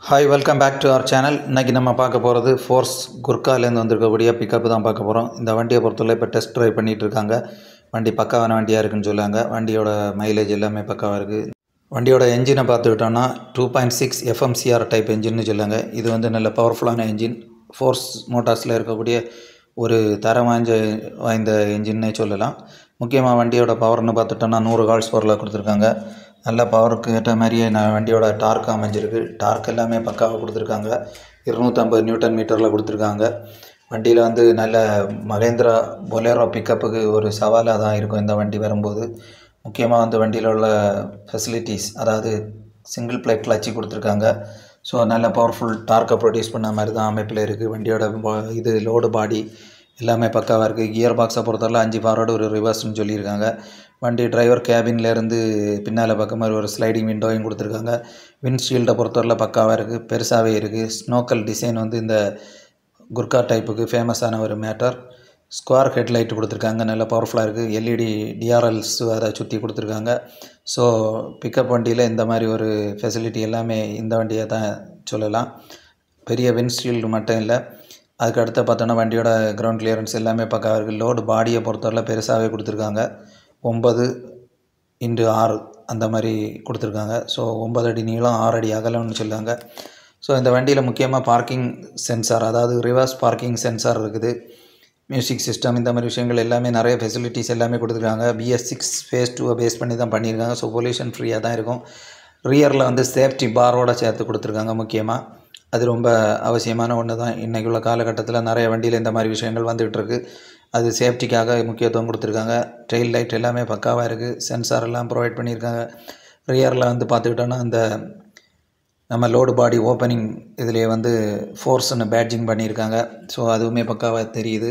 Hi welcome back to our channel. இன்றைக்கி நம்ம பார்க்க போகிறது ஃபோர்ஸ் குர்காலேருந்து வந்திருக்கக்கூடிய பிக்கப் தான் பார்க்க போகிறோம். இந்த வண்டியை பொறுத்தவரை இப்போ டெஸ்ட் ட்ரைவ் பண்ணிகிட்டு இருக்காங்க. வண்டி பக்காவான வண்டியாக இருக்குன்னு சொல்லுவாங்க. வண்டியோட மைலேஜ் எல்லாமே பக்காவாக இருக்குது. வண்டியோட என்ஜினை பார்த்துக்கிட்டோன்னா 2.6 FMCR டைப் என்ஜின்னு சொல்லுவாங்க. இது வந்து நல்ல பவர்ஃபுல்லான என்ஜின். ஃபோர்ஸ் மோட்டார்ஸில் இருக்கக்கூடிய ஒரு தரம் வாய்ந்த என்ஜின்னே சொல்லலாம். முக்கியமாக வண்டியோட பவர்னு பார்த்துட்டோன்னா 100 ஹார்ஸ் பவரில் கொடுத்துருக்காங்க. நல்ல பவருக்கு ஏற்ற மாதிரியே வண்டியோட டார்க் அமைஞ்சிருக்கு. டார்க் எல்லாமே பக்காவாக கொடுத்துருக்காங்க. 250 நியூட்டன் மீட்டரில் கொடுத்துருக்காங்க. வண்டியில் வந்து நல்ல மகேந்திரா பொலேரோ பிக்கப்புக்கு ஒரு சவாலாக தான் இருக்கும் இந்த வண்டி வரும்போது. முக்கியமாக வந்து வண்டியில் உள்ள ஃபெசிலிட்டிஸ், அதாவது சிங்கிள் பிளேட் கிளட்சி கொடுத்துருக்காங்க. ஸோ நல்ல பவர்ஃபுல் டார்க்கை ப்ரொடியூஸ் பண்ண மாதிரி தான் அமைப்பில் இருக்குது. வண்டியோட இது லோடு பாடி எல்லாமே பக்காவாக இருக்குது. கியர் பாக்ஸை பொறுத்தவரை 5 ஃபார்வர்டு ஒரு ரிவர்ஸ்னு சொல்லியிருக்காங்க. வண்டி டிரைவர் கேபின்லேருந்து பின்னால் பக்கம் மாதிரி ஒரு ஸ்லைடிங் விண்டோவையும் கொடுத்துருக்காங்க. விண்ட்ஷீல்டை பொறுத்தவரையில் பக்காவாக இருக்குது, பெருசாகவே இருக்குது. ஸ்னோக்கல் டிசைன் வந்து இந்த குர்கா டைப்புக்கு ஃபேமஸான ஒரு மேட்டர். ஸ்குவார் ஹெட்லைட் கொடுத்துருக்காங்க, நல்ல பவர்ஃபுல்லாக இருக்குது. எல்இடி டிஆர்எல்ஸ் அதை சுற்றி கொடுத்துருக்காங்க. ஸோ பிக்கப் வண்டியில் இந்த மாதிரி ஒரு ஃபெசிலிட்டி எல்லாமே இந்த வண்டியை தான் சொல்லலாம். பெரிய விண்ட்ஷீல்டு மட்டும் இல்லை, அதுக்கு அடுத்து பார்த்தோன்னா வண்டியோட கிரவுண்ட் கிளியரன்ஸ் எல்லாமே பக்காவாக இருக்குது. லோடு பாடியை பொறுத்தவரையில் பெருசாகவே கொடுத்துருக்காங்க. 9x6 அந்த மாதிரி கொடுத்துருக்காங்க. ஸோ 9 அடி நீளம் 6 அடி அகலம்னு சொல்லுவாங்க. ஸோ இந்த வண்டியில் முக்கியமாக பார்க்கிங் சென்சார், அதாவது ரிவர்ஸ் பார்க்கிங் சென்சார் இருக்குது. மியூசிக் சிஸ்டம், இந்த மாதிரி விஷயங்கள் எல்லாமே நிறைய ஃபெசிலிட்டிஸ் எல்லாமே கொடுத்துருக்காங்க. BS6 Phase 2 பேஸ் பண்ணி தான் பண்ணியிருக்காங்க. ஸோ பொல்யூஷன் ஃப்ரீயாக தான் இருக்கும். ரியரில் வந்து சேஃப்டி பாரோடு சேர்த்து கொடுத்துருக்காங்க. முக்கியமாக அது ரொம்ப அவசியமான ஒன்று தான். இன்றைக்கி உள்ள காலகட்டத்தில் நிறைய வண்டியில் இந்த மாதிரி விஷயங்கள் வந்துகிட்ருக்கு. அது சேஃப்டிக்காக முக்கியத்துவம் கொடுத்துருக்காங்க. டெயில் லைட் எல்லாமே பக்காவாக இருக்குது. சென்சார் எல்லாம் ப்ரொவைட் பண்ணியிருக்காங்க. ரியரில் வந்து பார்த்துக்கிட்டோன்னா இந்த நம்ம லோடு பாடி ஓப்பனிங் இதிலே வந்து ஃபோர்ஸ்னு பேட்ஜிங் பண்ணியிருக்காங்க. ஸோ அதுவுமே பக்காவாக தெரியுது.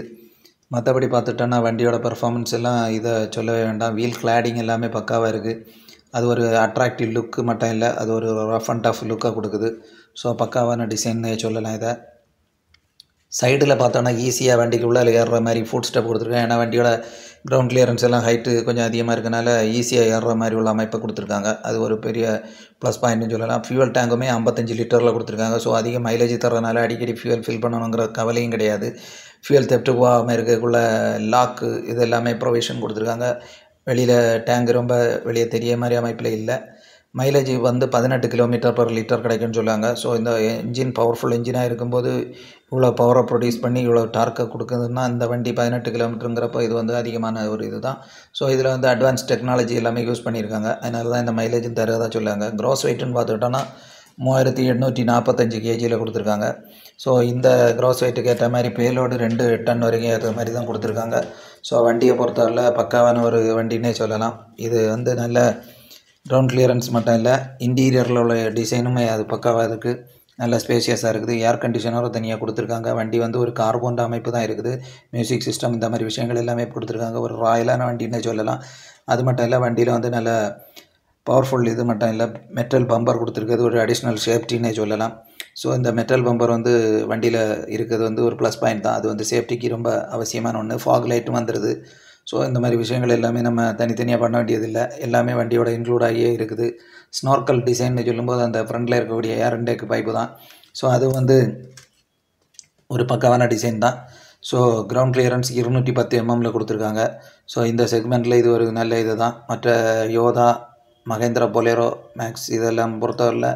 மற்றபடி பார்த்துட்டோன்னா வண்டியோட பர்ஃபார்மன்ஸ் எல்லாம் இதை சொல்லவே வேண்டாம். வீல் கிளாடிங் எல்லாமே பக்காவாக இருக்குது. அது ஒரு அட்ராக்டிவ் லுக்கு மட்டும் இல்லை, அது ஒரு ரஃப் அண்ட் டஃப் லுக்காக கொடுக்குது. ஸோ பக்காவான டிசைன்னே சொல்லலாம். இதை சைடில் பார்த்தோன்னா ஈஸியாக வண்டிக்கு உள்ளே ஏறுற மாதிரி ஃபுட் ஸ்டெப் கொடுத்துருக்காங்க. ஏன்னா வண்டியோட கிரவுண்ட் கிளியரன்ஸ் எல்லாம் ஹைட்டு கொஞ்சம் அதிகமாக இருக்கனால ஈஸியாக ஏறுற மாதிரி உள்ள அமைப்பை கொடுத்துருக்காங்க. அது ஒரு பெரிய ப்ளஸ் பாயிண்ட்னு சொல்லலாம். ஃபியூவல் டேங்குமே 55 லிட்டரில் கொடுத்துருக்காங்க. ஸோ அதிக மைலேஜ் தர்றதுனால அடிக்கடி ஃபியூவல் ஃபில் பண்ணணுங்கிற கவலையும் கிடையாது. ஃபியூவல் தெப்ட்டு போகாமல் இருக்கக்குள்ள லாக்கு இது எல்லாமே ப்ரொவிஷன் கொடுத்துருக்காங்க. வெளியில் டேங்கு ரொம்ப வெளியே தெரிய மாதிரி அமைப்பில் இல்லை. மைலேஜ் வந்து 18 km/லிட்டர் கிடைக்கும்னு சொல்லுவாங்க. ஸோ இந்த என்ஜின் பவர்ஃபுல் என்ஜினாக இருக்கும்போது இவ்வளோ பவரை ப்ரொடியூஸ் பண்ணி இவ்வளோ டார்க்கை கொடுக்குதுன்னா இந்த வண்டி 18 km இது வந்து அதிகமான ஒரு இது தான். ஸோ இதில் வந்து அட்வான்ஸ் டெக்னாலஜி எல்லாமே யூஸ் பண்ணியிருக்காங்க. அதனால தான் இந்த மைலேஜும் தரதாக சொல்லுவாங்க. க்ராஸ் வெயிட்டுன்னு பார்த்துக்கிட்டோன்னா 3845 kgயில் கொடுத்துருக்காங்க. ஸோ இந்த க்ராஸ் வெயிட்டுக்கு ஏற்ற மாதிரி பேலோடு 2 டன் வரைக்கும் ஏற்ற மாதிரி தான் கொடுத்துருக்காங்க. ஸோ வண்டியை பொறுத்தவரை பக்காவான ஒரு வண்டின்னே சொல்லலாம். இது வந்து நல்ல கிரவுண்ட் கிளியரன்ஸ் மட்டும் இல்லை, இன்டீரியரில் உள்ள டிசைனுமே அது பக்காவாக இருக்குது. நல்ல ஸ்பேஷியஸாக இருக்குது. ஏர் கண்டிஷனரும் தனியாக கொடுத்துருக்காங்க. வண்டி வந்து ஒரு கார்போண்ட் அமைப்பு தான் இருக்குது. மியூசிக் சிஸ்டம் இந்த மாதிரி விஷயங்கள் எல்லாமே கொடுத்துருக்காங்க. ஒரு ராயலான வண்டின்னே சொல்லலாம். அது மட்டும் இல்லை, வண்டியில் வந்து நல்ல பவர்ஃபுல் இது மட்டும் இல்லை, மெட்டல் பம்பர் கொடுத்துருக்கிறது ஒரு அடிஷ்னல் சேஃப்டின்னே சொல்லலாம். ஸோ இந்த மெட்டல் பம்பர் வந்து வண்டியில் இருக்கிறது வந்து ஒரு ப்ளஸ் பாயிண்ட் தான். அது வந்து சேஃப்டிக்கு ரொம்ப அவசியமான ஒன்று. ஃபாக் லைட்டும் வந்துடுது. ஸோ இந்த மாதிரி விஷயங்கள் எல்லாமே நம்ம தனித்தனியாக பண்ண வேண்டியதில்லை, எல்லாமே வண்டியோட இன்க்ளூட் ஆகியே இருக்குது. ஸ்னார்க்கல் டிசைன்னு சொல்லும்போது அந்த ஃப்ரண்டில் இருக்கக்கூடிய ஏர் இன்டேக் பைப்பு தான். ஸோ அது வந்து ஒரு பக்காவான டிசைன் தான். ஸோ கிரவுண்ட் கிளியரன்ஸ் 210 mmல கொடுத்துருக்காங்க. ஸோ இந்த செக்மெண்ட்டில் இது ஒரு நல்ல இது தான். மற்ற யோதா, மகேந்திரா பொலேரோ மேக்ஸ் இதெல்லாம் பொறுத்தவரையில்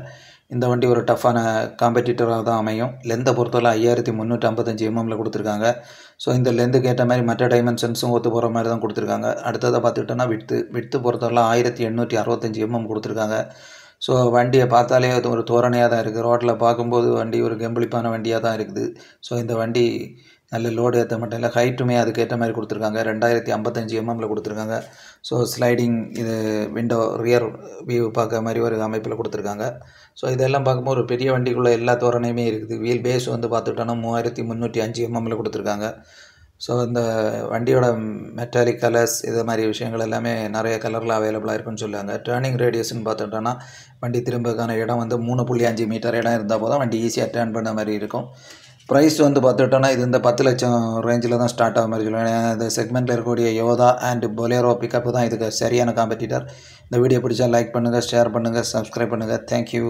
இந்த வண்டி ஒரு டஃப்பான காம்படிட்டராக தான் அமையும். லெந்தை பொறுத்தவரை 5355 mmல கொடுத்துருக்காங்க. ஸோ இந்த லெந்துக்கு ஏற்ற மாதிரி மற்ற டைமென்ஷன்ஸும் ஒத்து போகிற மாதிரி தான் கொடுத்துருக்காங்க. அடுத்ததை பார்த்துக்கிட்டோன்னா விட்த்து பொறுத்தவரை 1865 mm கொடுத்துருக்காங்க. ஸோ வண்டியை பார்த்தாலே அது ஒரு தோரணையாக தான் இருக்குது. ரோட்டில் பார்க்கும்போது வண்டி ஒரு கெம்பளிப்பான வண்டியாக தான் இருக்குது. ஸோ இந்த வண்டி நல்ல லோடு ஏற்ற மட்டும் இல்லை, ஹைட்டுமே அதுக்கேற்ற மாதிரி கொடுத்துருக்காங்க. 2055 mmல கொடுத்துருக்காங்க. ஸோ ஸ்லைடிங் இது விண்டோ ரியர் வியூ பார்க்க மாதிரி ஒரு அமைப்பில் கொடுத்துருக்காங்க. ஸோ இதெல்லாம் பார்க்கும்போது ஒரு பெரிய வண்டிக்குள்ளே எல்லா தோரணையுமே இருக்குது. வீல் பேஸ் வந்து பார்த்துக்கிட்டோன்னா 3305 mmல கொடுத்துருக்காங்க. ஸோ இந்த வண்டியோட மெட்டாலிக் கலர்ஸ் இது மாதிரி விஷயங்கள் எல்லாமே நிறைய கலரில் அவைலபிளாக இருக்குன்னு சொல்லுவாங்க. டேர்னிங் ரேடியஸ்ன்னு பார்த்துக்கிட்டோன்னா வண்டி திரும்பக்கான இடம் வந்து 3.5 மீட்டர் இடம் இருந்தால் போதும் வண்டி ஈஸியாக டேர்ன் பண்ண மாதிரி இருக்கும். ப்ரைஸ் வந்து பார்த்துக்கிட்டோன்னா இது இந்த 10 லட்சம் ரேஞ்சில் தான் ஸ்டார்ட் ஆக மாதிரி சொல்லுவேன். இந்த செக்மெண்ட்டில் இருக்கக்கூடிய யோதா அண்ட் பொலேரோ பிக்கப்பு தான் இதுக்கு சரியான காம்படிட்டர். இந்த வீடியோ பிடிச்சா லைக் பண்ணுங்கள், ஷேர் பண்ணுங்கள், சப்ஸ்கிரைப் பண்ணுங்கள். தேங்க்யூ.